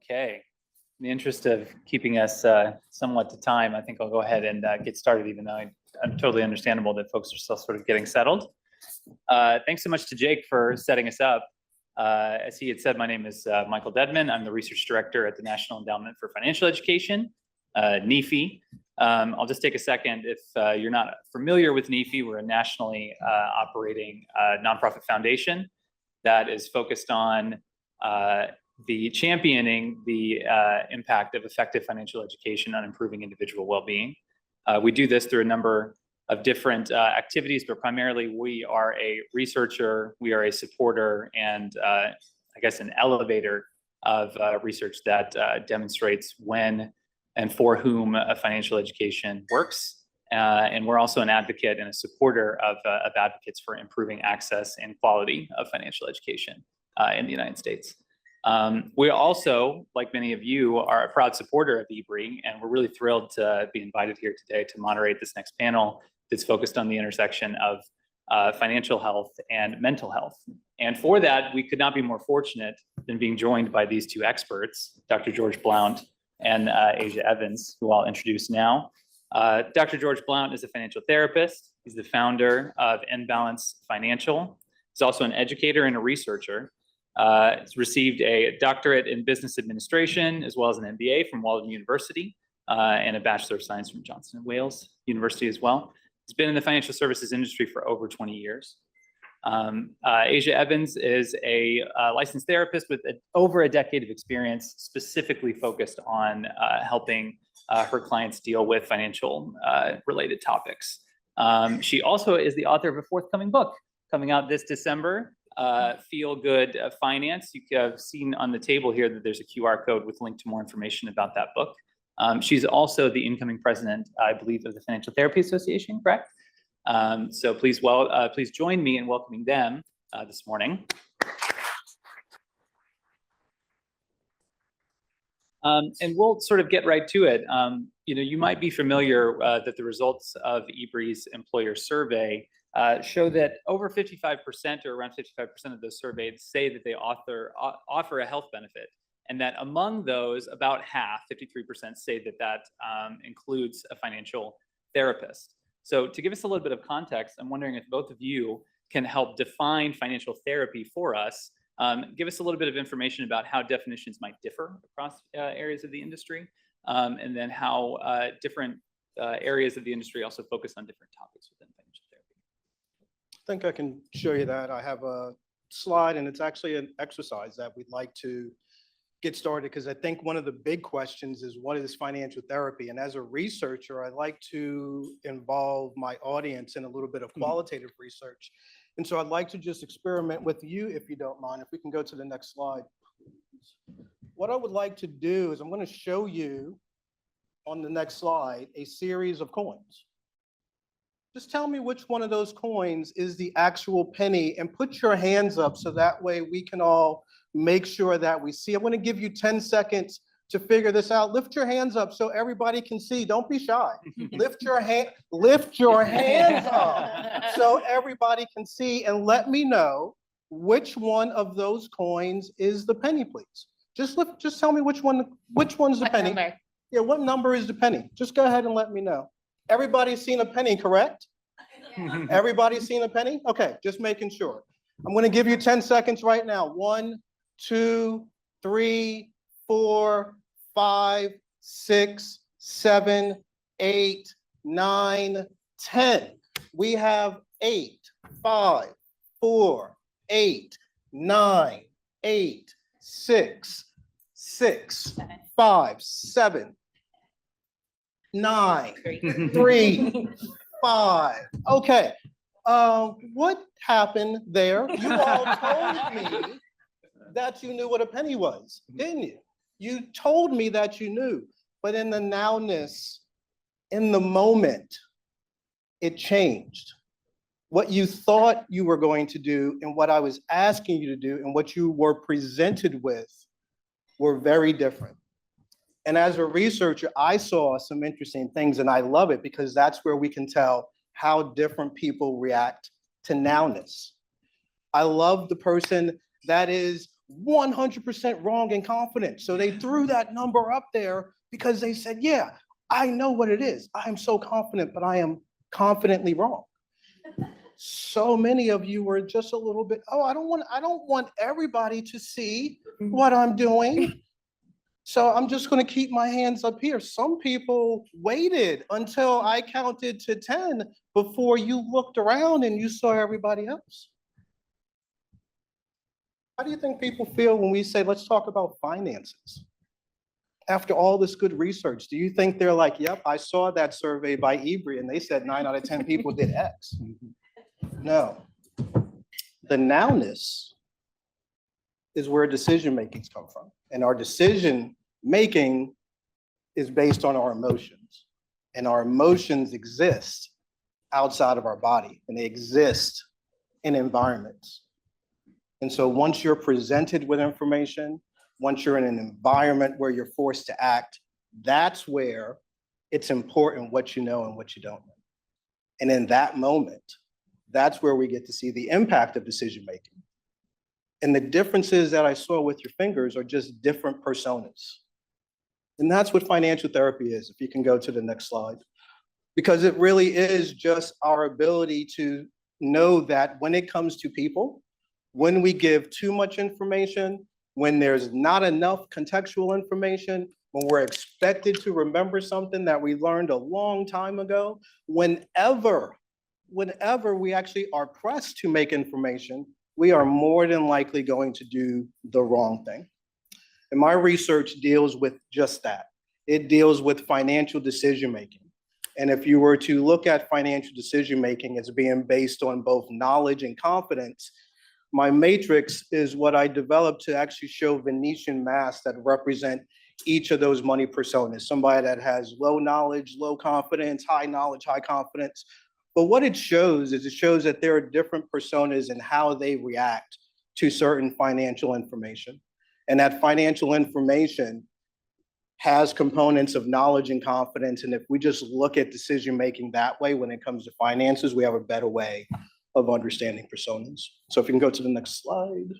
Okay. In the interest of keeping us somewhat to time, I think I'll go ahead and get started, even though I'm totally understandable that folks are still sort of getting settled. Thanks so much to Jake for setting us up. As he had said, my name is Michael Dedman. I'm the Research Director at the National Endowment for Financial Education, NEFI. I'll just take a second. If you're not familiar with NEFI, we're a nationally operating nonprofit foundation that is focused on the championing the impact of effective financial education on improving individual well-being. We do this through a number of different activities, but primarily we are a researcher, we are a supporter, and I guess an elevator of research that demonstrates when and for whom a financial education works. And we're also an advocate and a supporter of advocates for improving access and quality of financial education in the United States. We also, like many of you, are a proud supporter of EBRI, and we're really thrilled to be invited here today to moderate this next panel that's focused on the intersection of financial health and mental health. And for that, we could not be more fortunate than being joined by these two experts, Dr. George Blount and Asia Evans, who I'll introduce now. Dr. George Blount is a financial therapist. He's the founder of Balance Financial. He's also an educator and a researcher. He's received a doctorate in business administration, as well as an MBA from Walden University, and a Bachelor of Science from Johnson & Wales University as well. He's been in the financial services industry for over 20 years. Asia Evans is a licensed therapist with over a decade of experience, specifically focused on helping her clients deal with financial related topics. She also is the author of a forthcoming book coming out this December, Feel Good Finance. You have seen on the table here that there's a QR code with a link to more information about that book. She's also the incoming president, I believe, of the Financial Therapy Association, correct? So please join me in welcoming them this morning. And we'll sort of get right to it. You might be familiar that the results of EBRI's employer survey show that over 55%, or around 55% of those surveyed, say that they offer a health benefit. And that among those, about half, 53%, say that includes a financial therapist. So to give us a little bit of context, I'm wondering if both of you can help define financial therapy for us. Give us a little bit of information about how definitions might differ across areas of the industry, and then how different areas of the industry also focus on different topics within financial therapy. I think I can show you that. I have a slide, and it's actually an exercise that we'd like to get started, because I think one of the big questions is, what is financial therapy? And as a researcher, I like to involve my audience in a little bit of qualitative research. And so I'd like to just experiment with you, if you don't mind. If we can go to the next slide. What I would like to do is I'm going to show you on the next slide a series of coins. Just tell me which one of those coins is the actual penny, and put your hands up so that way we can all make sure that we see. I'm going to give you 10 seconds to figure this out. Lift your hands up so everybody can see. Don't be shy. Lift your hands up so everybody can see, and let me know which one of those coins is the penny, please. Just tell me which one's the penny. Number? Yeah, what number is the penny? Just go ahead and let me know. Everybody's seen a penny, correct? Everybody's seen a penny? Okay, just making sure. I'm going to give you 10 seconds right now. 1, 2, 3, 4, 5, 6, 7, 8, 9, 10. We have 8, 5, 4, 8, 9, 8, 6, 6, 5, 7, 9, 3, 5. Okay. What happened there? You all told me that you knew what a penny was, didn't you? You told me that you knew, but in the nowness, in the moment, it changed. What you thought you were going to do and what I was asking you to do and what you were presented with were very different. And as a researcher, I saw some interesting things, and I love it because that's where we can tell how different people react to nowness. I love the person that is 100% wrong and confident. So they threw that number up there because they said, yeah, I know what it is. I am so confident, but I am confidently wrong. So many of you were just a little bit, oh, I don't want everybody to see what I'm doing. So I'm just going to keep my hands up here. Some people waited until I counted to 10 before you looked around and you saw everybody else. How do you think people feel when we say, let's talk about finances? After all this good research, do you think they're like, yep, I saw that survey by EBRI and they said 9 out of 10 people did X? No. The nowness is where decision makings come from. And our decision making is based on our emotions. And our emotions exist outside of our body, and they exist in environments. And so once you're presented with information, once you're in an environment where you're forced to act, that's where it's important what you know and what you don't know. And in that moment, that's where we get to see the impact of decision making. And the differences that I saw with your fingers are just different personas. And that's what financial therapy is, if you can go to the next slide. Because it really is just our ability to know that when it comes to people, when we give too much information, when there's not enough contextual information, when we're expected to remember something that we learned a long time ago, whenever we actually are pressed to make information, we are more than likely going to do the wrong thing. And my research deals with just that. It deals with financial decision-making. And if you were to look at financial decision-making as being based on both knowledge and confidence, my matrix is what I developed to actually show Venetian masks that represent each of those money personas. Somebody that has low knowledge, low confidence, high knowledge, high confidence. But what it shows is it shows that there are different personas and how they react to certain financial information. And that financial information has components of knowledge and confidence. And if we just look at decision-making that way when it comes to finances, we have a better way of understanding personas. So if you can go to the next slide.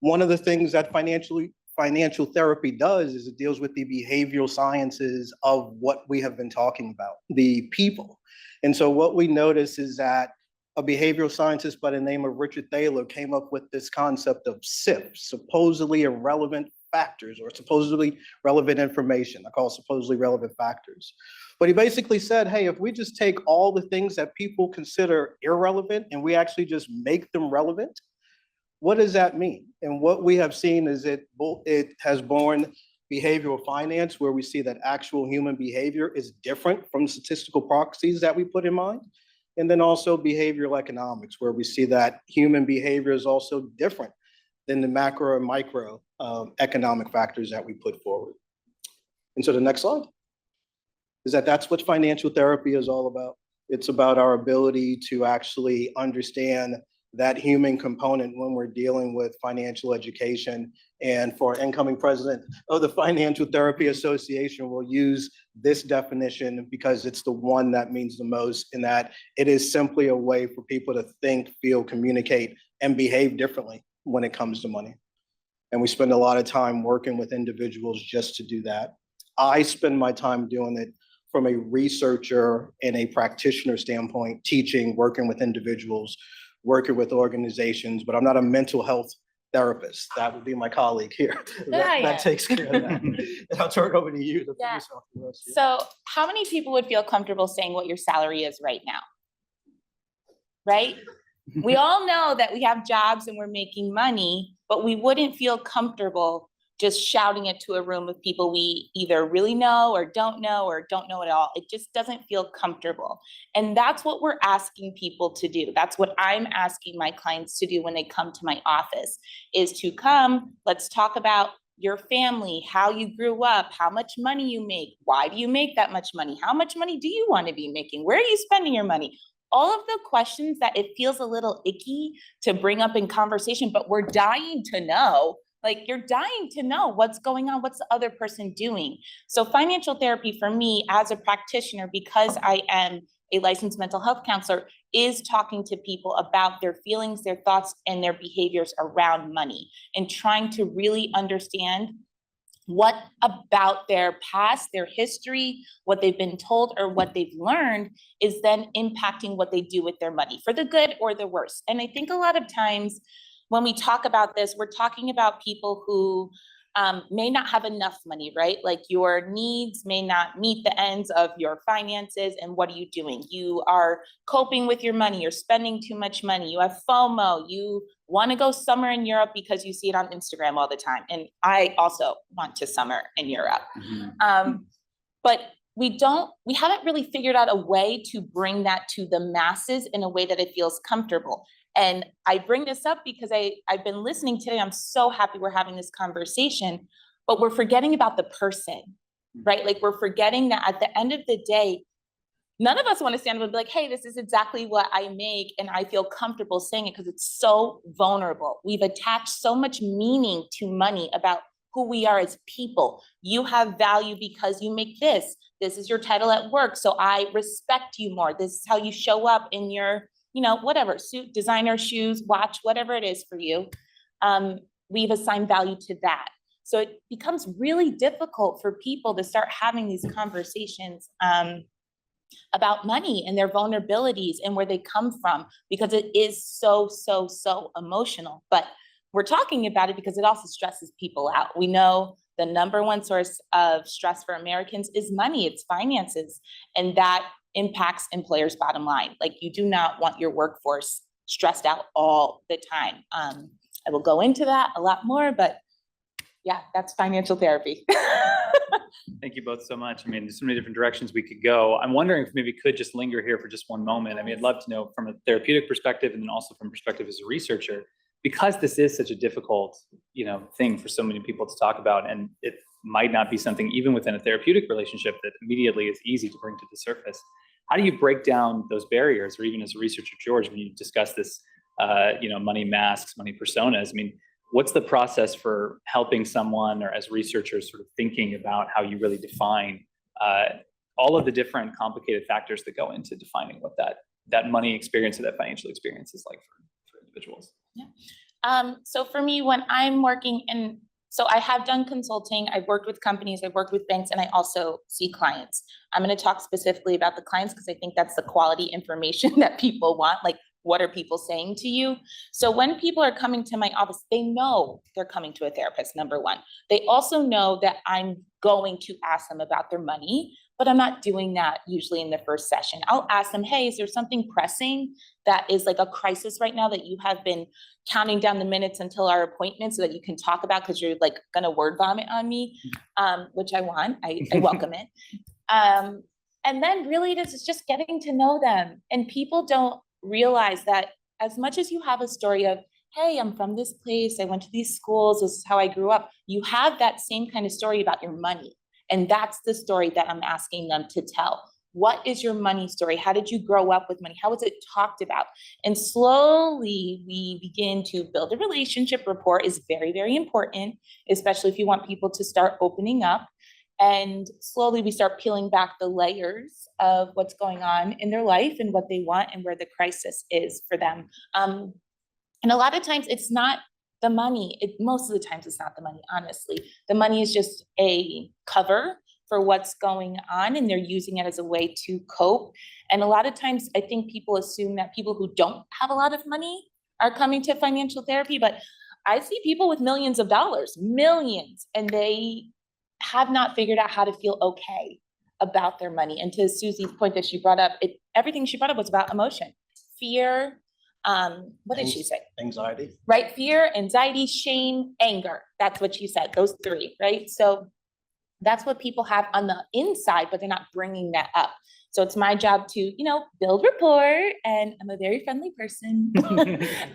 One of the things that financial therapy does is it deals with the behavioral sciences of what we have been talking about, the people. And so what we notice is that a behavioral scientist by the name of Richard Thaler came up with this concept of SIF, supposedly irrelevant factors, or supposedly relevant information. I call it supposedly relevant factors. But he basically said, hey, if we just take all the things that people consider irrelevant and we actually just make them relevant, what does that mean? And what we have seen is it has born behavioral finance, where we see that actual human behavior is different from statistical proxies that we put in mind. And then also behavioral economics, where we see that human behavior is also different than the macro and micro economic factors that we put forward. And so the next slide is that's what financial therapy is all about. It's about our ability to actually understand that human component when we're dealing with financial education. And for incoming president of the Financial Therapy Association, we'll use this definition because it's the one that means the most, in that it is simply a way for people to think, feel, communicate, and behave differently when it comes to money. And we spend a lot of time working with individuals just to do that. I spend my time doing it from a researcher and a practitioner standpoint, teaching, working with individuals, working with organizations, but I'm not a mental health therapist. That would be my colleague here. That takes care of that. And I'll turn it over to you to finish off the rest. So how many people would feel comfortable saying what your salary is right now? Right? We all know that we have jobs and we're making money, but we wouldn't feel comfortable just shouting it to a room of people we either really know or don't know at all. It just doesn't feel comfortable. And that's what we're asking people to do. That's what I'm asking my clients to do when they come to my office, is to come, let's talk about your family, how you grew up, how much money you make, why do you make that much money, how much money do you want to be making, where are you spending your money? All of the questions that it feels a little icky to bring up in conversation, but we're dying to know. Like, you're dying to know what's going on, what's the other person doing. So financial therapy for me as a practitioner, because I am a licensed mental health counselor, is talking to people about their feelings, their thoughts, and their behaviors around money, and trying to really understand what about their past, their history, what they've been told or what they've learned is then impacting what they do with their money, for the good or the worse. And I think a lot of times when we talk about this, we're talking about people who may not have enough money, right? Like your needs may not meet the ends of your finances. And what are you doing? You are coping with your money. You're spending too much money. You have FOMO. You want to go summer in Europe because you see it on Instagram all the time. And I also want to summer in Europe. But we haven't really figured out a way to bring that to the masses in a way that it feels comfortable. And I bring this up because I've been listening today. I'm so happy we're having this conversation, but we're forgetting about the person, right? Like we're forgetting that at the end of the day, none of us want to stand up and be like, hey, this is exactly what I make. And I feel comfortable saying it because it's so vulnerable. We've attached so much meaning to money about who we are as people. You have value because you make this. This is your title at work. So I respect you more. This is how you show up in your, whatever, suit, designer, shoes, watch, whatever it is for you. We've assigned value to that. So it becomes really difficult for people to start having these conversations about money and their vulnerabilities and where they come from, because it is so, so, so emotional. But we're talking about it because it also stresses people out. We know the number one source of stress for Americans is money, it's finances, and that impacts employers' bottom line. Like you do not want your workforce stressed out all the time. I will go into that a lot more, but yeah, that's financial therapy. Thank you both so much. I mean, there's so many different directions we could go. I'm wondering if maybe we could just linger here for just one moment. I mean, I'd love to know from a therapeutic perspective and then also from perspective as a researcher, because this is such a difficult, thing for so many people to talk about, and it might not be something even within a therapeutic relationship that immediately is easy to bring to the surface. How do you break down those barriers, or even as a researcher, George, when you discuss this, money masks, money personas? I mean, what's the process for helping someone, or as researchers sort of thinking about how you really define all of the different complicated factors that go into defining what that money experience or that financial experience is like for individuals? Yeah. So for me, when I'm working so I have done consulting, I've worked with companies, I've worked with banks, and I also see clients. I'm going to talk specifically about the clients because I think that's the quality information that people want. Like, what are people saying to you? So when people are coming to my office, they know they're coming to a therapist, number one. They also know that I'm going to ask them about their money, but I'm not doing that usually in the first session. I'll ask them, hey, is there something pressing that is like a crisis right now that you have been counting down the minutes until our appointment so that you can talk about, because you're like gonna word vomit on me, which I want, I welcome it. And then really it is just getting to know them. And people don't realize that as much as you have a story of, hey, I'm from this place, I went to these schools, this is how I grew up, you have that same kind of story about your money. And that's the story that I'm asking them to tell. What is your money story? How did you grow up with money? How was it talked about? And slowly we begin to build a relationship. Rapport is very, very important, especially if you want people to start opening up. And slowly we start peeling back the layers of what's going on in their life and what they want and where the crisis is for them. And a lot of times it's not the money. Most of the times it's not the money, honestly. The money is just a cover for what's going on, and they're using it as a way to cope. And a lot of times I think people assume that people who don't have a lot of money are coming to financial therapy, but I see people with millions of dollars, millions, and they have not figured out how to feel okay about their money. And to Susie's point that she brought up, everything she brought up was about emotion, fear. What did she say? Anxiety. Right? Fear, anxiety, shame, anger. That's what she said, those three, right? So that's what people have on the inside, but they're not bringing that up. So it's my job to, build rapport, and I'm a very friendly person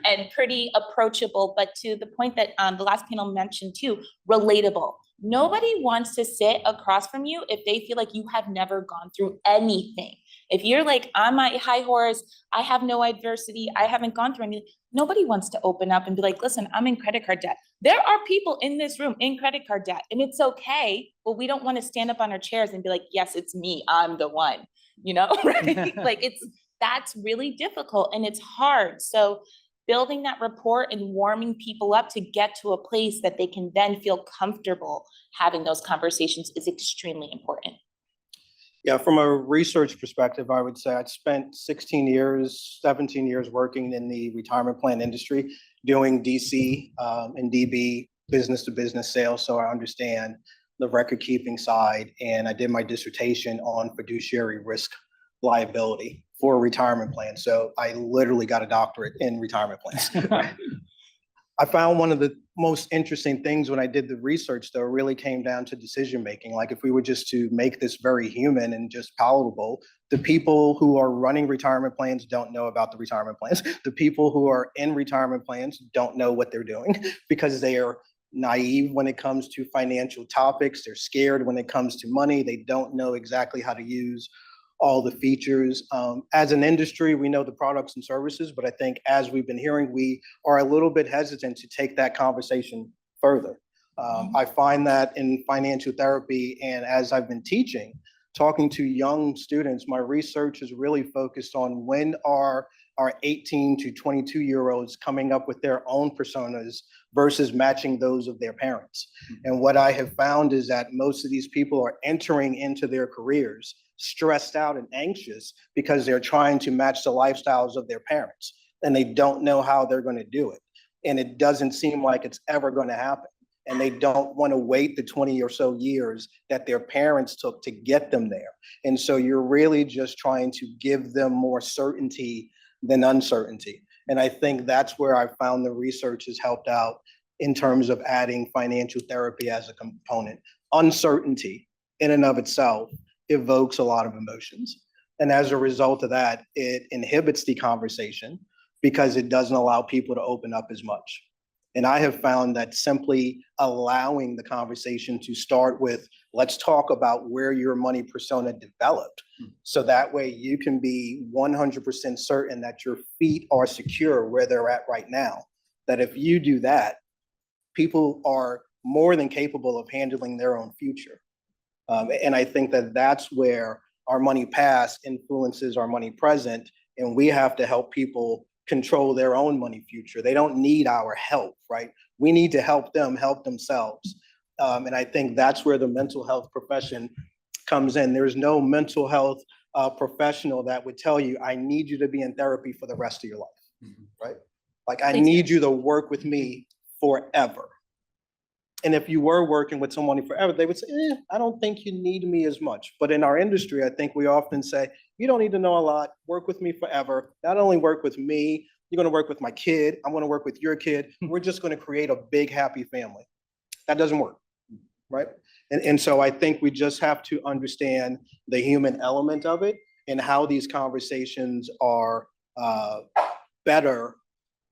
and pretty approachable, but to the point that the last panel mentioned too, relatable. Nobody wants to sit across from you if they feel like you have never gone through anything. If you're like, on my high horse, I have no adversity, I haven't gone through anything, nobody wants to open up and be like, listen, I'm in credit card debt. There are people in this room in credit card debt, and it's okay, but we don't want to stand up on our chairs and be like, yes, it's me, I'm the one. right? Like that's really difficult and it's hard. So building that rapport and warming people up to get to a place that they can then feel comfortable having those conversations is extremely important. Yeah, from a research perspective, I would say I spent 17 years working in the retirement plan industry, doing DC and DB business to business sales. So I understand the record keeping side, and I did my dissertation on fiduciary risk liability for a retirement plan. So I literally got a doctorate in retirement plans. I found one of the most interesting things when I did the research, though, really came down to decision making. Like, if we were just to make this very human and just palatable, the people who are running retirement plans don't know about the retirement plans. The people who are in retirement plans don't know what they're doing because they are naive when it comes to financial topics. They're scared when it comes to money. They don't know exactly how to use all the features. As an industry, we know the products and services, but I think as we've been hearing, we are a little bit hesitant to take that conversation further. I find that in financial therapy, and as I've been teaching, talking to young students, my research is really focused on when are our 18 to 22-year-olds coming up with their own personas versus matching those of their parents. And what I have found is that most of these people are entering into their careers stressed out and anxious because they're trying to match the lifestyles of their parents, and they don't know how they're going to do it. And it doesn't seem like it's ever going to happen. And they don't want to wait the 20 or so years that their parents took to get them there. And so you're really just trying to give them more certainty than uncertainty. And I think that's where I found the research has helped out in terms of adding financial therapy as a component. Uncertainty in and of itself evokes a lot of emotions. And as a result of that, it inhibits the conversation because it doesn't allow people to open up as much. And I have found that simply allowing the conversation to start with, let's talk about where your money persona developed. So that way you can be 100% certain that your feet are secure where they're at right now. That if you do that, people are more than capable of handling their own future. And I think that that's where our money past influences our money present, and we have to help people control their own money future. They don't need our help, right? We need to help them help themselves. And I think that's where the mental health profession comes in. There's no mental health professional that would tell you, I need you to be in therapy for the rest of your life, right? Like, I need you to work with me forever. And if you were working with someone forever, they would say, I don't think you need me as much. But in our industry, I think we often say, you don't need to know a lot, work with me forever. Not only work with me, you're gonna work with my kid, I'm gonna work with your kid. We're just gonna create a big, happy family. That doesn't work, right? And so I think we just have to understand the human element of it and how these conversations are better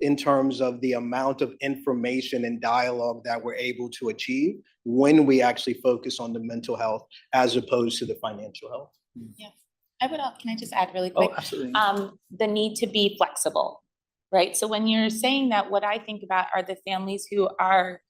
in terms of the amount of information and dialogue that we're able to achieve when we actually focus on the mental health as opposed to the financial health. Yeah, can I just add really quick? Oh, absolutely. The need to be flexible, right? So when you're saying that, what I think about are the families who are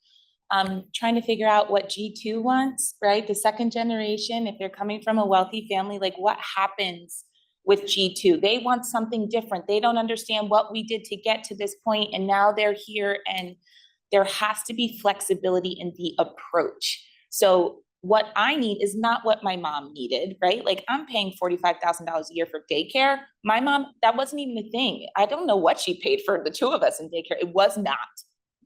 trying to figure out what G2 wants, right? The second generation, if they're coming from a wealthy family, like what happens with G2? They want something different. They don't understand what we did to get to this point, and now they're here, and there has to be flexibility in the approach. So what I need is not what my mom needed, right? Like, I'm paying $45,000 a year for daycare. My mom, that wasn't even a thing. I don't know what she paid for the two of us in daycare. It was not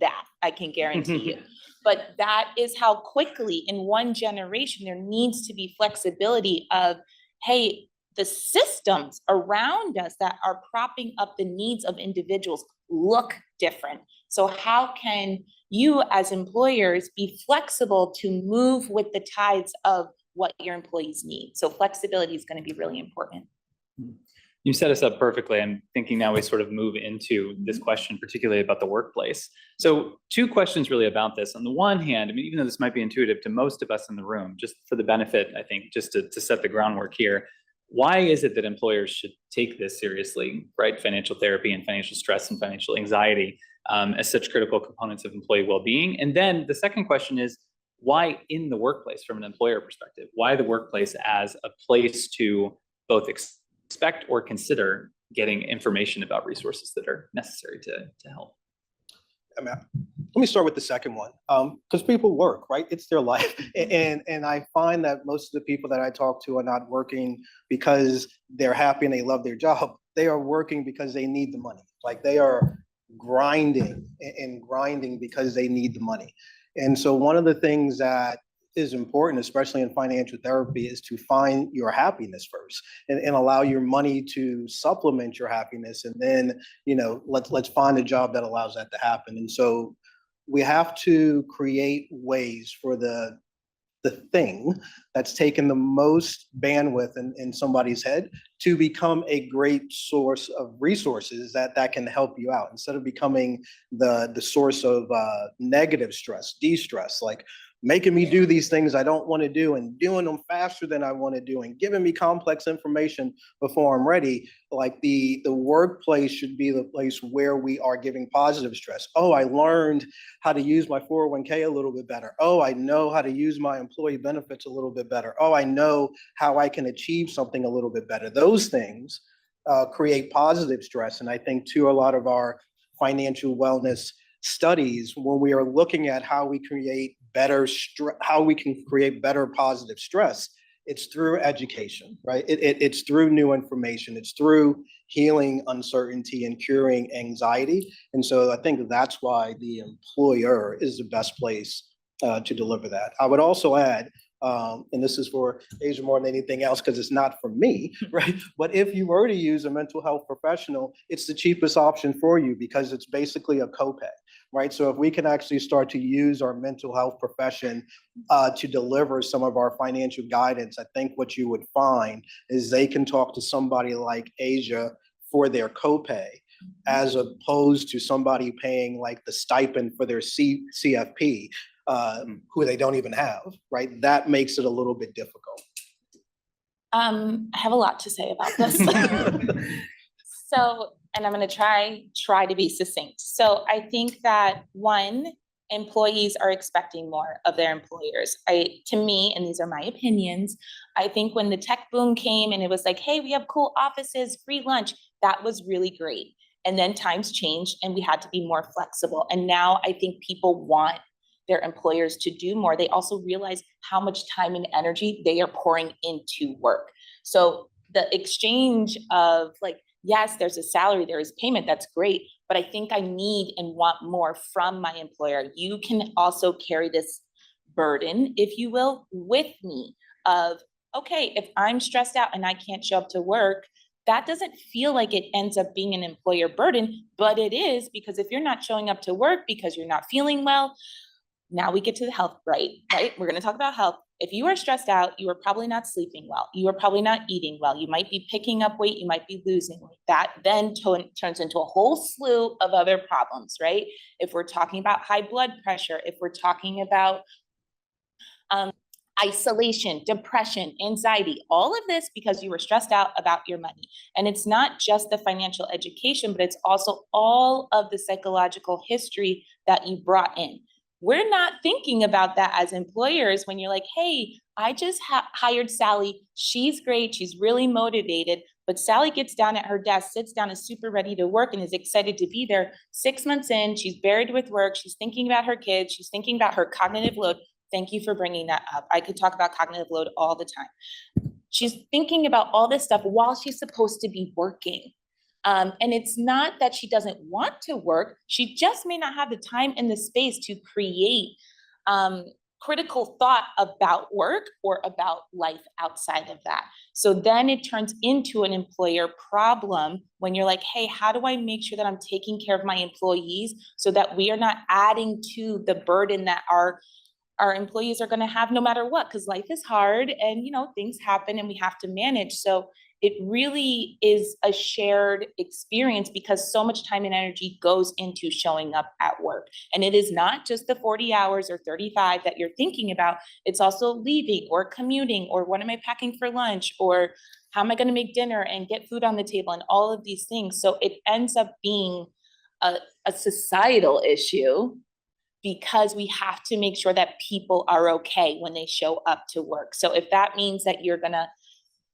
that, I can guarantee you. But that is how quickly in one generation there needs to be flexibility of, hey, the systems around us that are propping up the needs of individuals look different. So how can you as employers be flexible to move with the tides of what your employees need? So flexibility is going to be really important. You set us up perfectly. I'm thinking now we sort of move into this question, particularly about the workplace. So two questions really about this. On the one hand, I mean, even though this might be intuitive to most of us in the room, just for the benefit, I think, just to set the groundwork here, why is it that employers should take this seriously, right? Financial therapy and financial stress and financial anxiety as such critical components of employee well-being? And then the second question is, why in the workplace from an employer perspective? Why the workplace as a place to both expect or consider getting information about resources that are necessary to help? I mean, let me start with the second one, because people work, right? It's their life. And I find that most of the people that I talk to are not working because they're happy and they love their job. They are working because they need the money. Like they are grinding and grinding because they need the money. And so one of the things that is important, especially in financial therapy, is to find your happiness first and allow your money to supplement your happiness. And then, let's find a job that allows that to happen. And so we have to create ways for the thing that's taken the most bandwidth in somebody's head to become a great source of resources that can help you out, instead of becoming the source of negative stress, de-stress, like making me do these things I don't want to do and doing them faster than I want to do and giving me complex information before I'm ready. Like the workplace should be the place where we are giving positive stress. Oh, I learned how to use my 401k a little bit better. Oh, I know how to use my employee benefits a little bit better. Oh, I know how I can achieve something a little bit better. Those things create positive stress. And I think too, a lot of our financial wellness studies, when we are looking at how we create how we can create better positive stress, it's through education, right? It's through new information. It's through healing uncertainty and curing anxiety. And so I think that's why the employer is the best place to deliver that. I would also add, and this is for Asia more than anything else, because it's not for me, right? But if you were to use a mental health professional, it's the cheapest option for you because it's basically a copay, right? So if we can actually start to use our mental health profession to deliver some of our financial guidance, I think what you would find is they can talk to somebody like Asia for their copay, as opposed to somebody paying like the stipend for their CFP, who they don't even have, right? That makes it a little bit difficult. I have a lot to say about this. So, and I'm going to try to be succinct. So I think that one, employees are expecting more of their employers. To me, and these are my opinions, I think when the tech boom came and it was like, hey, we have cool offices, free lunch, that was really great. And then times changed and we had to be more flexible. And now I think people want their employers to do more. They also realize how much time and energy they are pouring into work. So the exchange of like, yes, there's a salary, there is payment, that's great, but I think I need and want more from my employer. You can also carry this burden, if you will, with me of, okay, if I'm stressed out and I can't show up to work, that doesn't feel like it ends up being an employer burden, but it is, because if you're not showing up to work because you're not feeling well, now we get to the health, right? We're going to talk about health. If you are stressed out, you are probably not sleeping well. You are probably not eating well. You might be picking up weight. You might be losing weight. That then turns into a whole slew of other problems, right? If we're talking about high blood pressure, if we're talking about isolation, depression, anxiety, all of this because you were stressed out about your money. And it's not just the financial education, but it's also all of the psychological history that you brought in. We're not thinking about that as employers when you're like, hey, I just hired Sally. She's great. She's really motivated. But Sally gets down at her desk, sits down, is super ready to work and is excited to be there. 6 months in, she's buried with work. She's thinking about her kids. She's thinking about her cognitive load. Thank you for bringing that up. I could talk about cognitive load all the time. She's thinking about all this stuff while she's supposed to be working. And it's not that she doesn't want to work. She just may not have the time and the space to create critical thought about work or about life outside of that. So then it turns into an employer problem when you're like, hey, how do I make sure that I'm taking care of my employees so that we are not adding to the burden that our employees are going to have no matter what, because life is hard and, things happen and we have to manage. So it really is a shared experience because so much time and energy goes into showing up at work. And it is not just the 40 hours or 35 that you're thinking about. It's also leaving or commuting or what am I packing for lunch or how am I going to make dinner and get food on the table and all of these things. So it ends up being a societal issue because we have to make sure that people are okay when they show up to work. So if that means that you're going to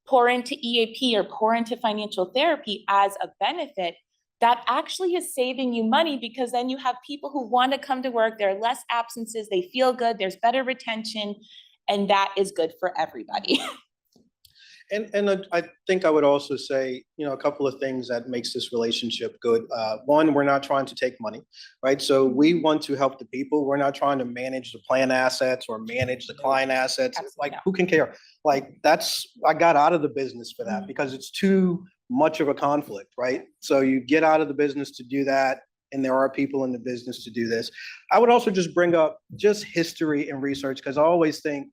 pour into EAP or pour into financial therapy as a benefit, that actually is saving you money, because then you have people who want to come to work, there are less absences, they feel good, there's better retention, and that is good for everybody. And I think I would also say, a couple of things that makes this relationship good. One, we're not trying to take money, right? So we want to help the people. We're not trying to manage the plan assets or manage the client assets. Absolutely Like, not. who can care? Like, I got out of the business for that because it's too much of a conflict, right? So you get out of the business to do that, and there are people in the business to do this. I would also just bring up just history and research, because I always think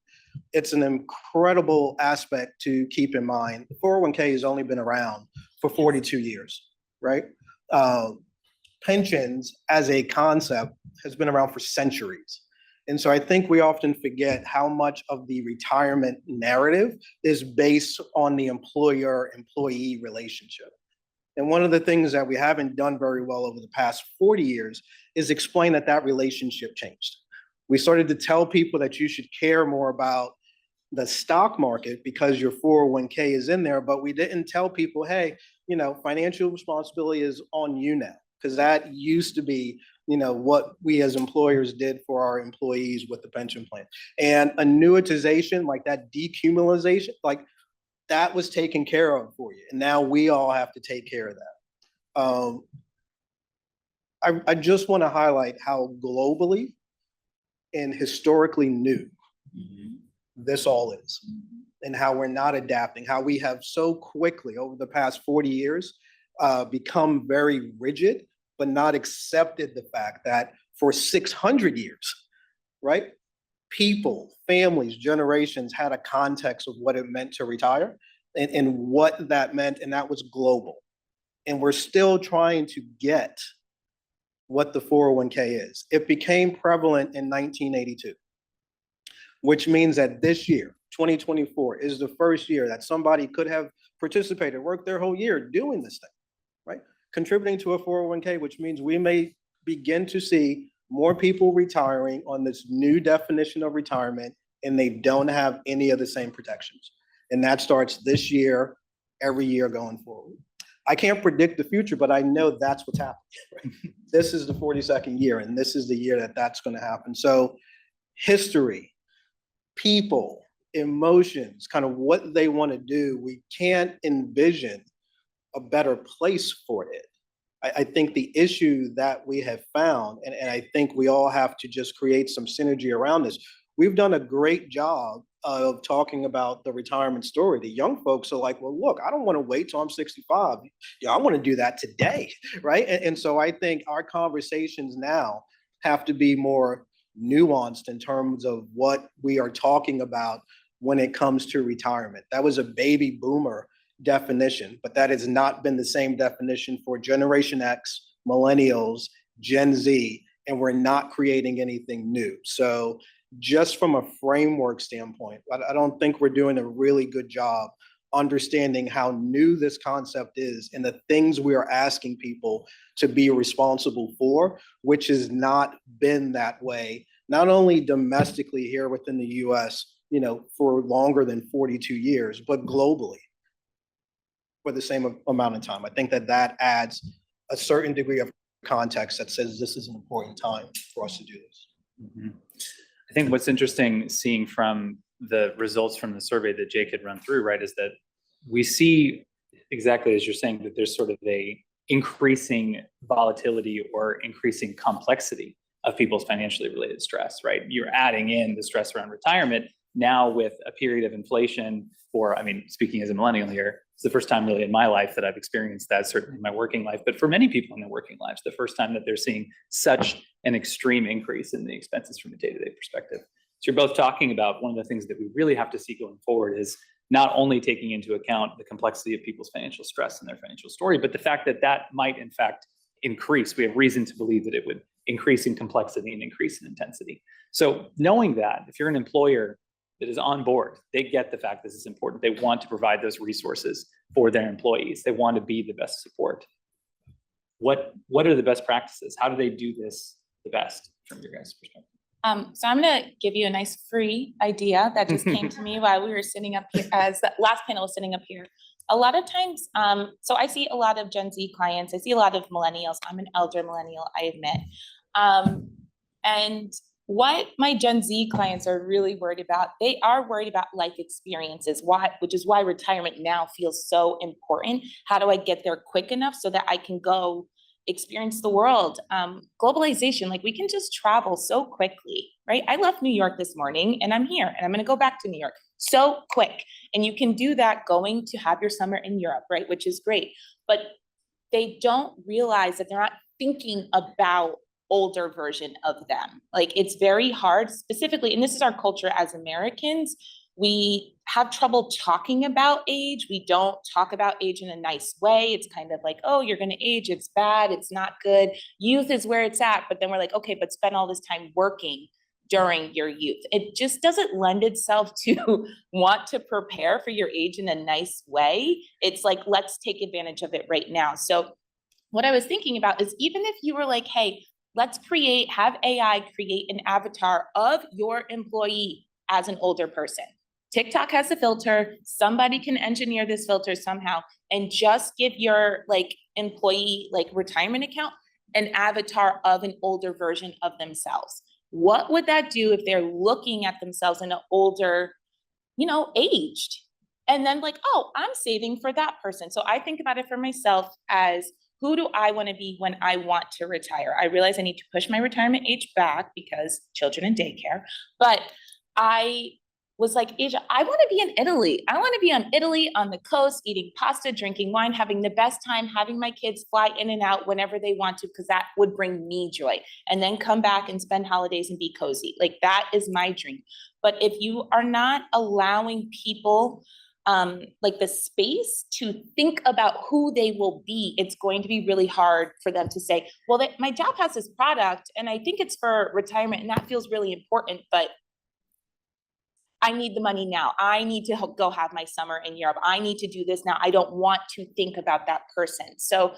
it's an incredible aspect to keep in mind. The 401k has only been around for 42 years, right? Pensions as a concept has been around for centuries. And so I think we often forget how much of the retirement narrative is based on the employer-employee relationship. And one of the things that we haven't done very well over the past 40 years is explain that relationship changed. We started to tell people that you should care more about the stock market because your 401k is in there, but we didn't tell people, hey, financial responsibility is on you now, because that used to be, what we as employers did for our employees with the pension plan. And annuitization, like that decumulation, like that was taken care of for you. And now we all have to take care of that. I just want to highlight how globally and historically new this all is, and how we're not adapting, how we have so quickly over the past 40 years become very rigid, but not accepted the fact that for 600 years, right? People, families, generations had a context of what it meant to retire and what that meant, and that was global. And we're still trying to get what the 401k is. It became prevalent in 1982, which means that this year, 2024, is the first year that somebody could have participated, worked their whole year doing this thing, right? Contributing to a 401k, which means we may begin to see more people retiring on this new definition of retirement, and they don't have any of the same protections. And that starts this year, every year going forward. I can't predict the future, but I know that's what's happening. Right? This is the 42nd year, and this is the year that that's going to happen. So history, people, emotions, kind of what they want to do, we can't envision a better place for it. I think the issue that we have found, and I think we all have to just create some synergy around this. We've done a great job of talking about the retirement story. The young folks are like, well, look, I don't want to wait till I'm 65. Yeah, I want to do that today, right? And so I think our conversations now have to be more nuanced in terms of what we are talking about when it comes to retirement. That was a baby boomer definition, but that has not been the same definition for Generation X, Millennials, Gen Z, and we're not creating anything new. So just from a framework standpoint, I don't think we're doing a really good job understanding how new this concept is and the things we are asking people to be responsible for, which has not been that way, not only domestically here within the US, for longer than 42 years, but globally for the same amount of time. I think that adds a certain degree of context that says this is an important time for us to do this. Mm-hmm. I think what's interesting seeing from the results from the survey that Jake had run through, right, is that we see exactly as you're saying that there's sort of a increasing volatility or increasing complexity of people's financially related stress, right? You're adding in the stress around retirement now with a period of inflation speaking as a millennial here, it's the first time really in my life that I've experienced that, certainly in my working life, but for many people in their working lives, the first time that they're seeing such an extreme increase in the expenses from a day-to-day perspective. So you're both talking about one of the things that we really have to see going forward is not only taking into account the complexity of people's financial stress and their financial story, but the fact that that might in fact increase. We have reason to believe that it would increase in complexity and increase in intensity. So knowing that, if you're an employer that is on board, they get the fact this is important. They want to provide those resources for their employees. They want to be the best support. What are the best practices? How do they do this the best from your guys' perspective? So I'm gonna give you a nice free idea that just came to me while we were sitting up here, as the last panel was sitting up here. A lot of times, so I see a lot of Gen Z clients, I see a lot of millennials. I'm an elder millennial, I admit. And what my Gen Z clients are really worried about, they are worried about life experiences, which is why retirement now feels so important. How do I get there quick enough so that I can go experience the world? Globalization, like we can just travel so quickly, right? I left New York this morning and I'm here and I'm gonna go back to New York so quick. And you can do that going to have your summer in Europe, right? Which is great, but they don't realize that they're not thinking about older version of them. Like it's very hard specifically, and this is our culture as Americans, we have trouble talking about age. We don't talk about age in a nice way. It's kind of like, oh, you're gonna age, it's bad, it's not good. Youth is where it's at, but then we're like, okay, but spend all this time working during your youth. It just doesn't lend itself to want to prepare for your age in a nice way. It's like, let's take advantage of it right now. So what I was thinking about is even if you were like, hey, let's have AI create an avatar of your employee as an older person. TikTok has a filter, somebody can engineer this filter somehow and just give your employee retirement account an avatar of an older version of themselves. What would that do if they're looking at themselves in an older, aged? And then oh, I'm saving for that person. So I think about it for myself as, who do I want to be when I want to retire? I realize I need to push my retirement age back because children in daycare, but I was like, Asia, I want to be in Italy. I want to be in Italy on the coast, eating pasta, drinking wine, having the best time, having my kids fly in and out whenever they want to, because that would bring me joy. And then come back and spend holidays and be cozy. Like that is my dream. But if you are not allowing people the space to think about who they will be, it's going to be really hard for them to say, well, my job has this product and I think it's for retirement and that feels really important, but I need the money now. I need to go have my summer in Europe. I need to do this now. I don't want to think about that person. So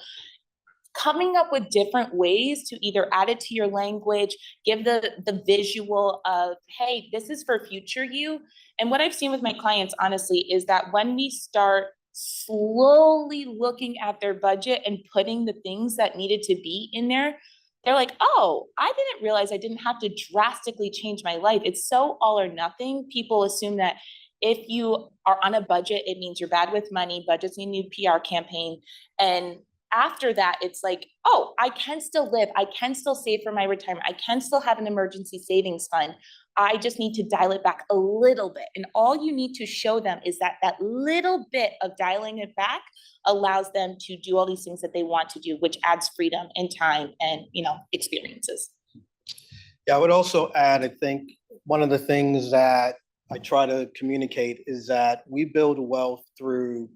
coming up with different ways to either add it to your language, give the visual of, hey, this is for future you. And what I've seen with my clients, honestly, is that when we start slowly looking at their budget and putting the things that needed to be in there, they're like, oh, I didn't realize I didn't have to drastically change my life. It's so all or nothing. People assume that if you are on a budget, it means you're bad with money. Budgets need a new PR campaign. And after that, it's like, oh, I can still live. I can still save for my retirement. I can still have an emergency savings fund. I just need to dial it back a little bit. And all you need to show them is that little bit of dialing it back allows them to do all these things that they want to do, which adds freedom and time and, experiences. Yeah, I would also add, I think one of the things that I try to communicate is that we build wealth through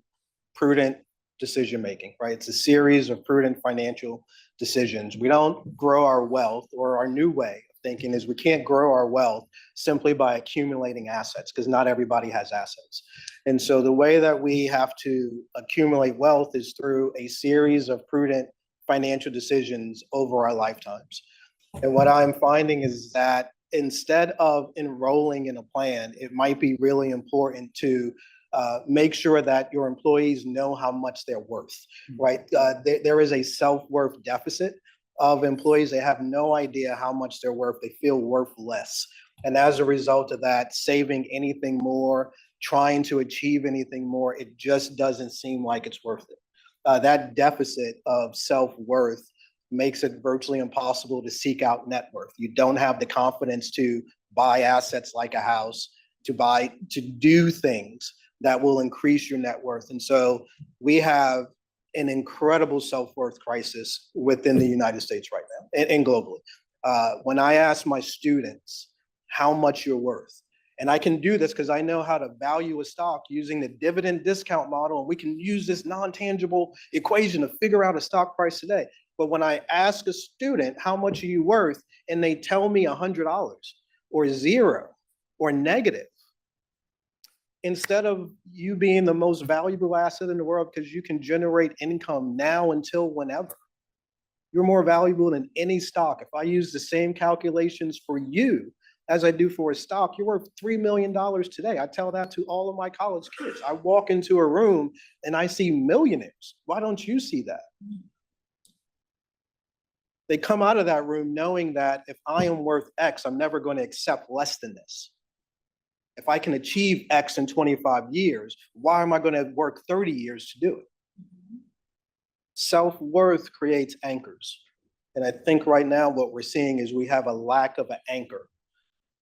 prudent decision-making, right? It's a series of prudent financial decisions. We don't grow our wealth, or our new way of thinking is we can't grow our wealth simply by accumulating assets, because not everybody has assets. And so the way that we have to accumulate wealth is through a series of prudent financial decisions over our lifetimes. And what I'm finding is that instead of enrolling in a plan, it might be really important to make sure that your employees know how much they're worth, right? There is a self-worth deficit of employees. They have no idea how much they're worth. They feel worth less. And as a result of that, saving anything more, trying to achieve anything more, it just doesn't seem like it's worth it. That deficit of self-worth makes it virtually impossible to seek out net worth. You don't have the confidence to buy assets like a house, to do things that will increase your net worth. And so we have an incredible self-worth crisis within the United States right now and globally. When I ask my students how much you're worth, and I can do this because I know how to value a stock using the dividend discount model, and we can use this non-tangible equation to figure out a stock price today. But when I ask a student, how much are you worth? And they tell me $100 or zero or negative, instead of you being the most valuable asset in the world because you can generate income now until whenever, you're more valuable than any stock. If I use the same calculations for you, as I do for a stock. You're worth $3 million today. I tell that to all of my college kids. I walk into a room and I see millionaires. Why don't you see that? They come out of that room knowing that if I am worth X, I'm never going to accept less than this. If I can achieve X in 25 years, why am I going to work 30 years to do it? Self-worth creates anchors. And I think right now what we're seeing is we have a lack of an anchor,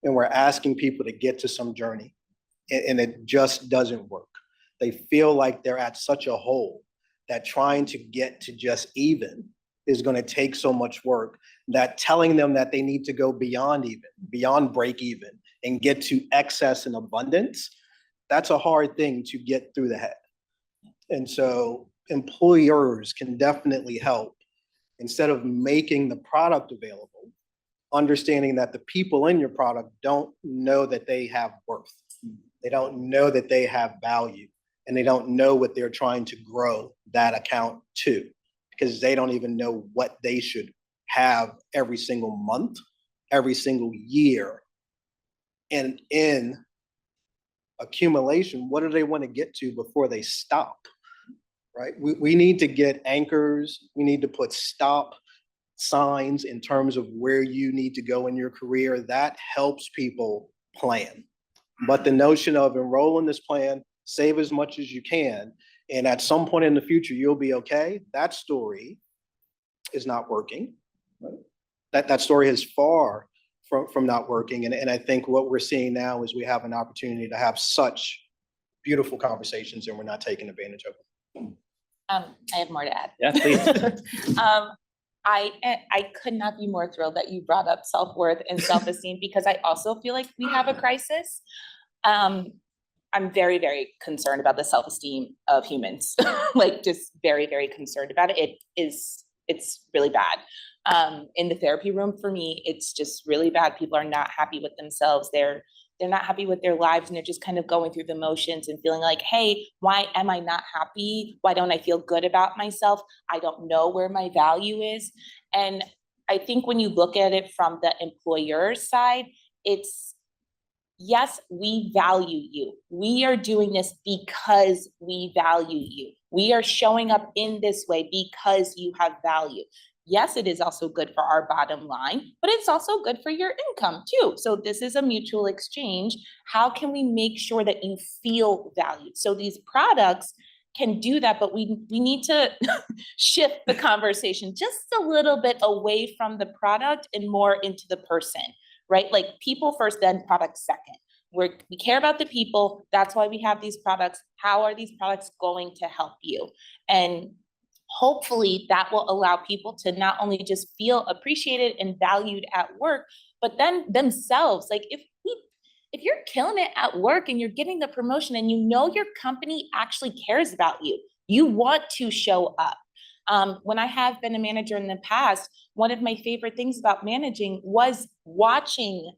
and we're asking people to get to some journey, and it just doesn't work. They feel like they're at such a hole that trying to get to just even is going to take so much work that telling them that they need to go beyond even, beyond break even, and get to excess and abundance, that's a hard thing to get through the head. And so employers can definitely help. Instead of making the product available, understanding that the people in your product don't know that they have worth. They don't know that they have value, and they don't know what they're trying to grow that account to, because they don't even know what they should have every single month, every single year. And in accumulation, what do they want to get to before they stop? Right? We need to get anchors. We need to put stop signs in terms of where you need to go in your career. That helps people plan. But the notion of enroll in this plan, save as much as you can, and at some point in the future, you'll be okay, that story is not working. Right? That story is far from not working. And I think what we're seeing now is we have an opportunity to have such beautiful conversations, and we're not taking advantage of them. I have more to add. Yeah, please. I could not be more thrilled that you brought up self-worth and self-esteem, because I also feel like we have a crisis. I'm very, very concerned about the self-esteem of humans, like just very, very concerned about it. It's really bad. In the therapy room for me, it's just really bad. People are not happy with themselves. They're not happy with their lives, and they're just kind of going through the motions and feeling like, hey, why am I not happy? Why don't I feel good about myself? I don't know where my value is. And I think when you look at it from the employer's side, it's, yes, we value you. We are doing this because we value you. We are showing up in this way because you have value. Yes, it is also good for our bottom line, but it's also good for your income too. So this is a mutual exchange. How can we make sure that you feel valued? So these products can do that, but we need to shift the conversation just a little bit away from the product and more into the person, right? Like people first, then product second. We care about the people. That's why we have these products. How are these products going to help you? And hopefully that will allow people to not only just feel appreciated and valued at work, but then themselves. Like if you're killing it at work and you're getting the promotion and you know your company actually cares about you, you want to show up. When I have been a manager in the past, one of my favorite things about managing was watching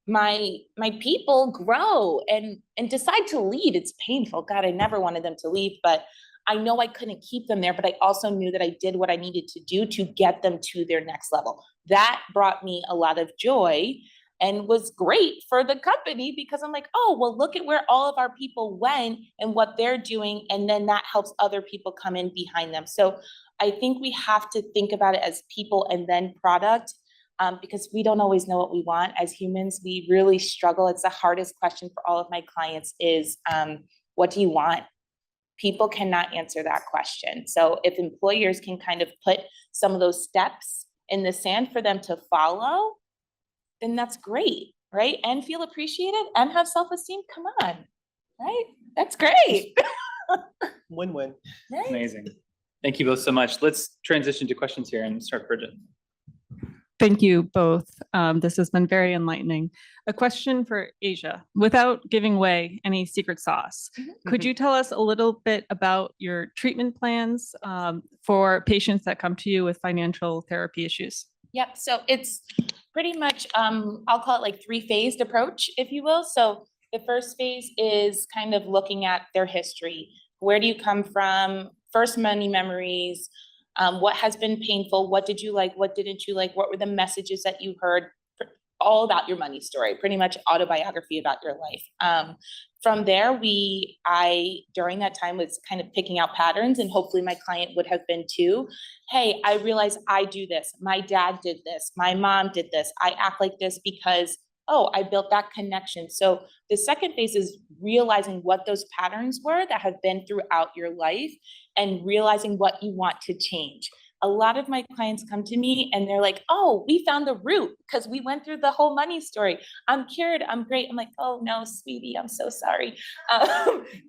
my people grow and decide to leave. It's painful. God, I never wanted them to leave, but I know I couldn't keep them there, but I also knew that I did what I needed to do to get them to their next level. That brought me a lot of joy and was great for the company, because I'm like, oh, well, look at where all of our people went and what they're doing. And then that helps other people come in behind them. So I think we have to think about it as people and then product, because we don't always know what we want. As humans, we really struggle. It's the hardest question for all of my clients is, what do you want? People cannot answer that question. So if employers can kind of put some of those steps in the sand for them to follow, then that's great, right? And feel appreciated and have self-esteem. Come on, right? That's great. Win-win. Right? Amazing. Thank you both so much. Let's transition to questions here and start Bridget. Thank you both. This has been very enlightening. A question for Asia, without giving away any secret sauce. Could you tell us a little bit about your treatment plans for patients that come to you with financial therapy issues? Yep. So it's pretty much, I'll call it like 3-phased approach, if you will. So the first phase is kind of looking at their history. Where do you come from? First money memories. What has been painful? What did you like? What didn't you like? What were the messages that you heard? all about your money story, pretty much autobiography about your life. From there, during that time was kind of picking out patterns, and hopefully my client would have been too. Hey, I realize I do this. My dad did this. My mom did this. I act like this because, oh, I built that connection. So the second phase is realizing what those patterns were that have been throughout your life and realizing what you want to change. A lot of my clients come to me and they're like, oh, we found the root because we went through the whole money story. I'm cured. I'm great. I'm like, oh no, sweetie, I'm so sorry.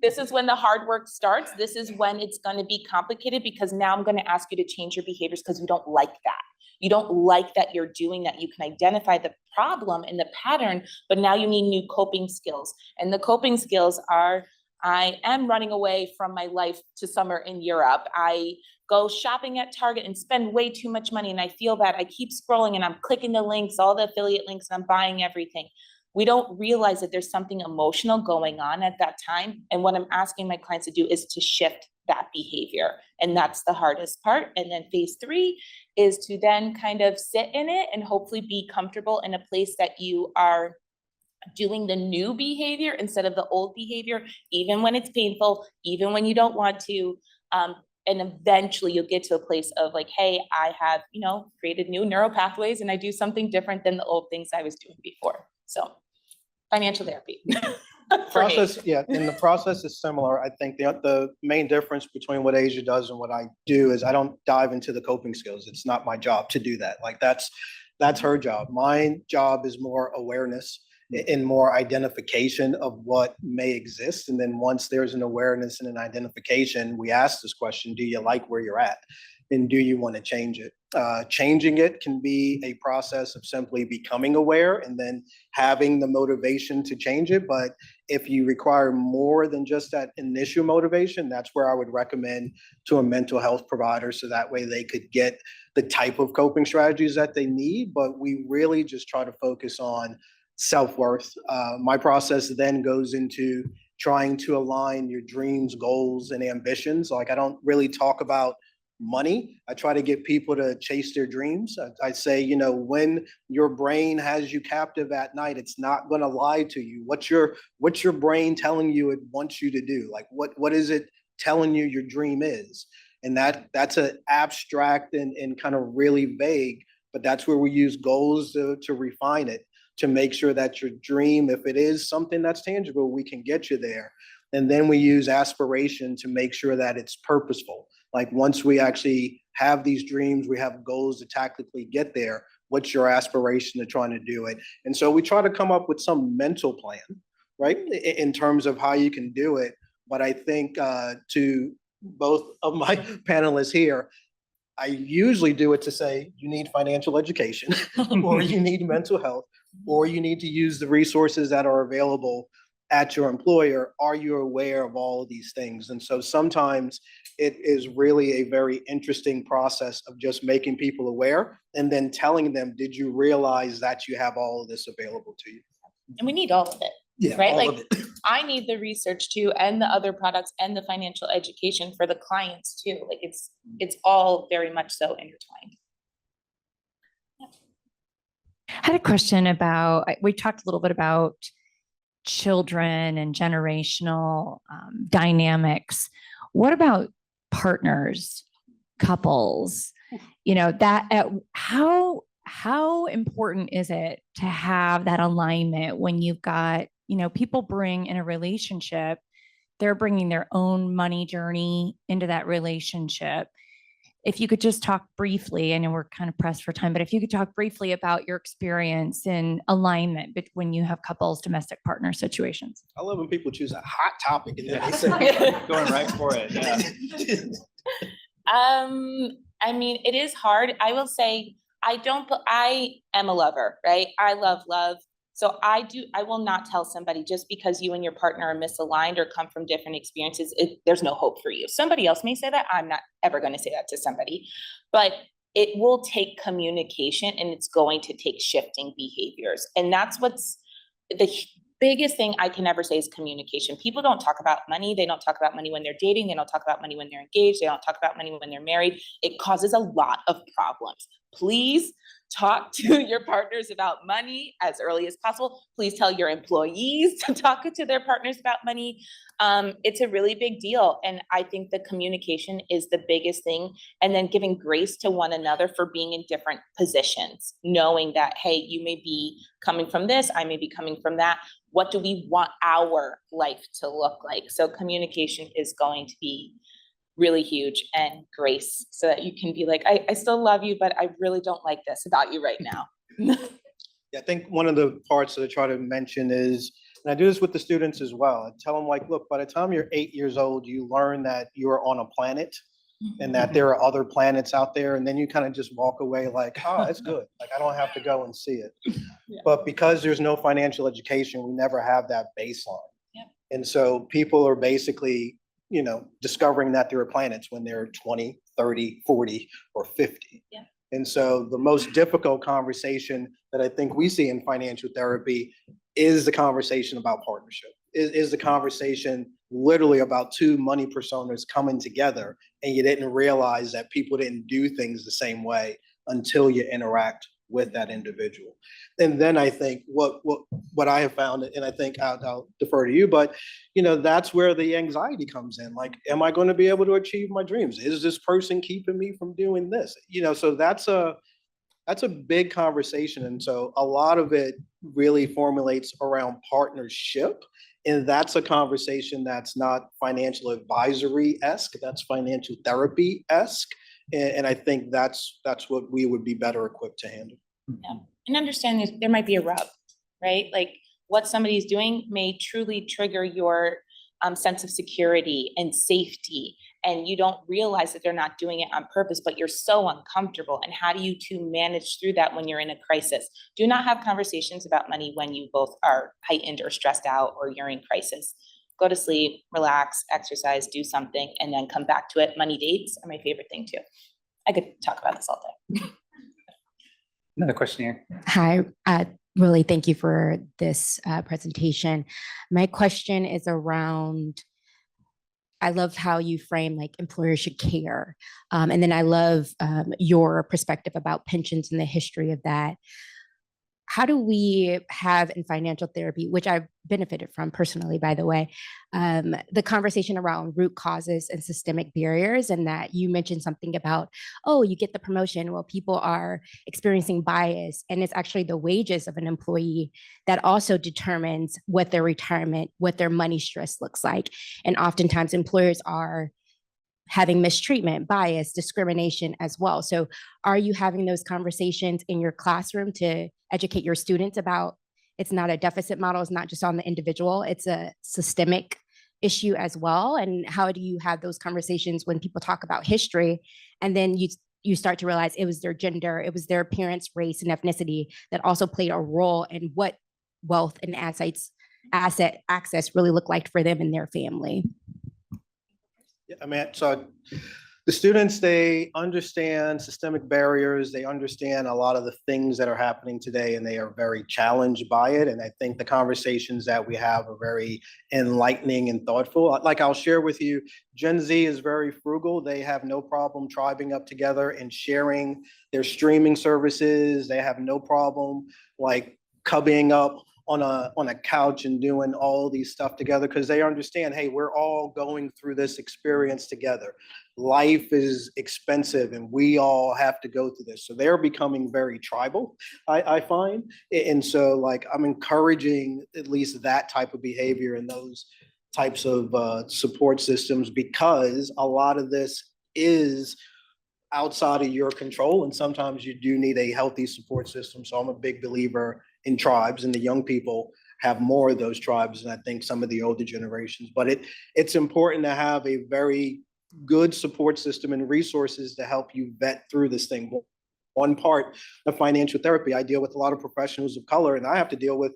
This is when the hard work starts. This is when it's going to be complicated because now I'm going to ask you to change your behaviors because you don't like that. You don't like that you're doing that. You can identify the problem and the pattern, but now you need new coping skills. And the coping skills are, I am running away from my life to summer in Europe. I go shopping at Target and spend way too much money and I feel bad. I keep scrolling and I'm clicking the links, all the affiliate links, and I'm buying everything. We don't realize that there's something emotional going on at that time. And what I'm asking my clients to do is to shift that behavior. And that's the hardest part. And then phase 3 is to then kind of sit in it and hopefully be comfortable in a place that you are doing the new behavior instead of the old behavior, even when it's painful, even when you don't want to. And eventually you'll get to a place of like, hey, I have, created new neural pathways and I do something different than the old things I was doing before. So financial therapy. Process, yeah, and the process is similar. I think the main difference between what Asia does and what I do is I don't dive into the coping skills. It's not my job to do that. Like that's her job. My job is more awareness and more identification of what may exist. And then once there's an awareness and an identification, we ask this question, do you like where you're at? And do you want to change it? Changing it can be a process of simply becoming aware and then having the motivation to change it. But if you require more than just that initial motivation, that's where I would recommend to a mental health provider. So that way they could get the type of coping strategies that they need. But we really just try to focus on self-worth. My process then goes into trying to align your dreams, goals, and ambitions. Like I don't really talk about money. I try to get people to chase their dreams. I say, when your brain has you captive at night, it's not going to lie to you. What's your brain telling you it wants you to do? Like what is it telling you your dream is? And that's an abstract and kind of really vague, but that's where we use goals to refine it, to make sure that your dream, if it is something that's tangible, we can get you there. And then we use aspiration to make sure that it's purposeful. Like once we actually have these dreams, we have goals to tactically get there. What's your aspiration to trying to do it? And so we try to come up with some mental plan, right? In terms of how you can do it. But I think to both of my panelists here, I usually do it to say you need financial education or you need mental health or you need to use the resources that are available at your employer. Are you aware of all of these things? And so sometimes it is really a very interesting process of just making people aware and then telling them, did you realize that you have all of this available to you? And we need all of it. Yeah, right? all Like of it. I need the research too, and the other products and the financial education for the clients too. Like it's all very much so intertwined. I had a question about, we talked a little bit about children and generational dynamics. What about partners, couples? How important is it to have that alignment when you've got, people bring in a relationship, they're bringing their own money journey into that relationship. If you could just talk briefly, I know we're kind of pressed for time, but if you could talk briefly about your experience in alignment when you have couples, domestic partner situations. I love when people choose a hot topic and then they say, Going right for it. Yeah. I mean, it is hard. I will say I am a lover, right? I love love. So I will not tell somebody just because you and your partner are misaligned or come from different experiences, there's no hope for you. Somebody else may say that. I'm not ever going to say that to somebody, but it will take communication and it's going to take shifting behaviors. And that's what's the biggest thing I can ever say is communication. People don't talk about money. They don't talk about money when they're dating. They don't talk about money when they're engaged. They don't talk about money when they're married. It causes a lot of problems. Please talk to your partners about money as early as possible. Please tell your employees to talk to their partners about money. It's a really big deal. And I think the communication is the biggest thing. And then giving grace to one another for being in different positions, knowing that, hey, you may be coming from this, I may be coming from that. What do we want our life to look like? So communication is going to be really huge, and grace, so that you can be like, I still love you, but I really don't like this about you right now. Yeah, I think one of the parts that I try to mention is, and I do this with the students as well, I tell them like, look, by the time you're 8 years old, you learn that you're on a planet and that there are other planets out there. And then you kind of just walk away like, oh, it's good. Like, I don't have to go and see it. Yeah. But because there's no financial education, we never have that baseline. Yep. And so people are basically, discovering that there are planets when they're 20, 30, 40, or 50. Yeah. And so the most difficult conversation that I think we see in financial therapy is the conversation about partnership, is the conversation literally about two money personas coming together, and you didn't realize that people didn't do things the same way until you interact with that individual. And then I think what I have found, and I think I'll defer to you, but that's where the anxiety comes in. Like, am I going to be able to achieve my dreams? Is this person keeping me from doing this? So that's a big conversation. And so a lot of it really formulates around partnership. And that's a conversation that's not financial advisory-esque, that's financial therapy-esque. And I think that's what we would be better equipped to handle. Yeah. And understand there might be a rub, right? Like what somebody's doing may truly trigger your sense of security and safety. And you don't realize that they're not doing it on purpose, but you're so uncomfortable. And how do you two manage through that when you're in a crisis? Do not have conversations about money when you both are heightened or stressed out or you're in crisis. Go to sleep, relax, exercise, do something, and then come back to it. Money dates are my favorite thing too. I could talk about this all day. Another question here. Hi, really thank you for this presentation. My question is around, I love how you frame like employers should care. And then I love your perspective about pensions and the history of that. How do we have in financial therapy, which I've benefited from personally, by the way, the conversation around root causes and systemic barriers, and that you mentioned something about, oh, you get the promotion. Well, people are experiencing bias, and it's actually the wages of an employee that also determines what their retirement, what their money stress looks like. And oftentimes employers are having mistreatment, bias, discrimination as well. So are you having those conversations in your classroom to educate your students about it's not a deficit model, it's not just on the individual, it's a systemic issue as well? And how do you have those conversations when people talk about history and then you start to realize it was their gender, it was their appearance, race, and ethnicity that also played a role in what wealth and asset access really looked like for them and their family? Yeah, I mean, so the students, they understand systemic barriers, they understand a lot of the things that are happening today, and they are very challenged by it. And I think the conversations that we have are very enlightening and thoughtful. Like I'll share with you, Gen Z is very frugal. They have no problem tribing up together and sharing their streaming services. They have no problem like cubbying up on a couch and doing all these stuff together, because they understand, hey, we're all going through this experience together. Life is expensive and we all have to go through this. So they're becoming very tribal, I find. And so like I'm encouraging at least that type of behavior and those types of support systems, because a lot of this is outside of your control. And sometimes you do need a healthy support system. So I'm a big believer in tribes, and the young people have more of those tribes than I think some of the older generations. But it's important to have a very good support system and resources to help you vet through this thing. One part of financial therapy, I deal with a lot of professionals of color, and I have to deal with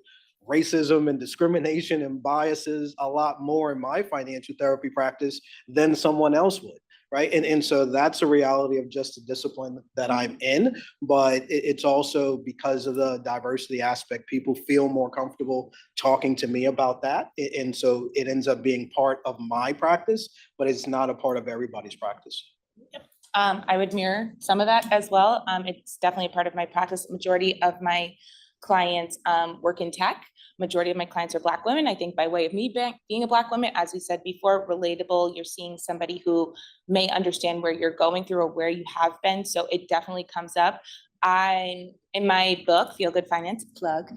racism and discrimination and biases a lot more in my financial therapy practice than someone else would. Right. And so that's a reality of just the discipline that I'm in. But it's also because of the diversity aspect, people feel more comfortable talking to me about that. And so it ends up being part of my practice, but it's not a part of everybody's practice. Yep. I would mirror some of that as well. It's definitely a part of my practice. Majority of my clients work in tech. Majority of my clients are Black women. I think by way of me being a Black woman, as we said before, relatable. You're seeing somebody who may understand where you're going through or where you have been. So it definitely comes up. In my book, Feel Good Finance, plug,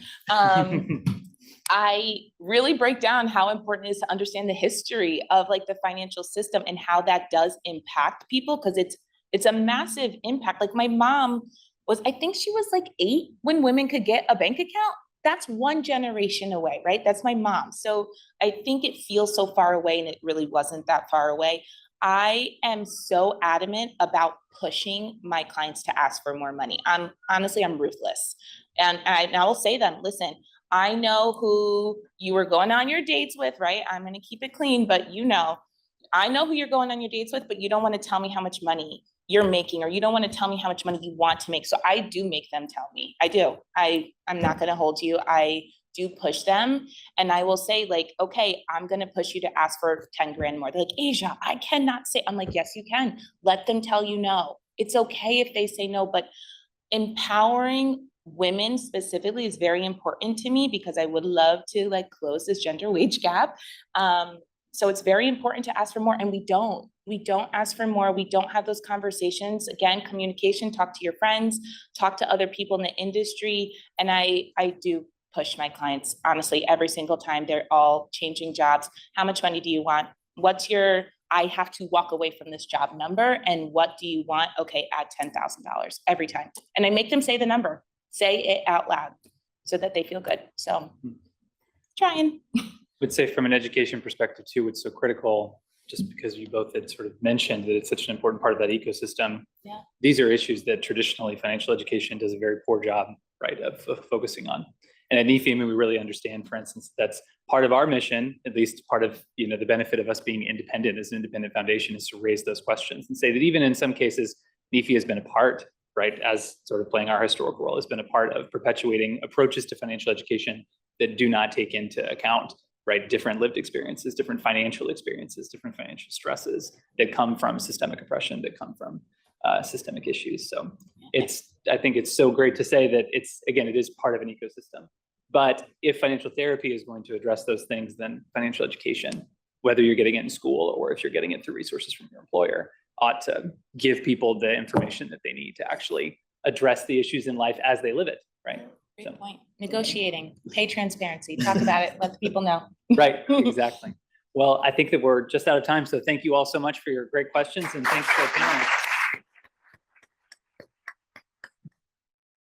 I really break down how important it is to understand the history of like the financial system and how that does impact people, because it's a massive impact. Like my mom was, I think she was like 8 when women could get a bank account. That's one generation away, right? That's my mom. So I think it feels so far away, and it really wasn't that far away. I am so adamant about pushing my clients to ask for more money. I'm ruthless. And I will say them, listen, I know who you were going on your dates with, right? I'm going to keep it clean, but I know who you're going on your dates with, but you don't want to tell me how much money you're making, or you don't want to tell me how much money you want to make. So I do make them tell me. I do. I'm not going to hold you. I do push them. And I will say like, okay, I'm going to push you to ask for 10 grand more. They're like, Asia, I cannot say. I'm like, yes, you can. Let them tell you no. It's okay if they say no, but empowering women specifically is very important to me, because I would love to like close this gender wage gap. So it's very important to ask for more, and we don't ask for more. We don't have those conversations. Again, communication, talk to your friends, talk to other people in the industry. And I do push my clients, honestly, every single time. They're all changing jobs. How much money do you want? What's your, I have to walk away from this job number, and what do you want? Okay, add $10,000 every time. And I make them say the number, say it out loud so that they feel good. So trying. Would say from an education perspective too, it's so critical, just because you both had sort of mentioned that it's such an important part of that ecosystem. Yeah. These are issues that traditionally financial education does a very poor job, right, of focusing on. And at NEFI, I mean, we really understand, for instance, that's part of our mission, at least part of, you know, the benefit of us being independent as an independent foundation, is to raise those questions and say that even in some cases, NEFI has been a part, right, as sort of playing our historical role, has been a part of perpetuating approaches to financial education that do not take into account, right, different lived experiences, different financial experiences, different financial stresses that come from systemic oppression, that come from systemic issues. So I think it's so great to say that it is part of an ecosystem. But if financial therapy is going to address those things, then financial education, whether you're getting it in school or if you're getting it through resources from your employer, ought to give people the information that they need to actually address the issues in life as they live it, right? Great point. Negotiating, pay transparency, talk about it, let the people know. Right, exactly. Well, I think that we're just out of time. So thank you all so much for your great questions, and thanks for the panel.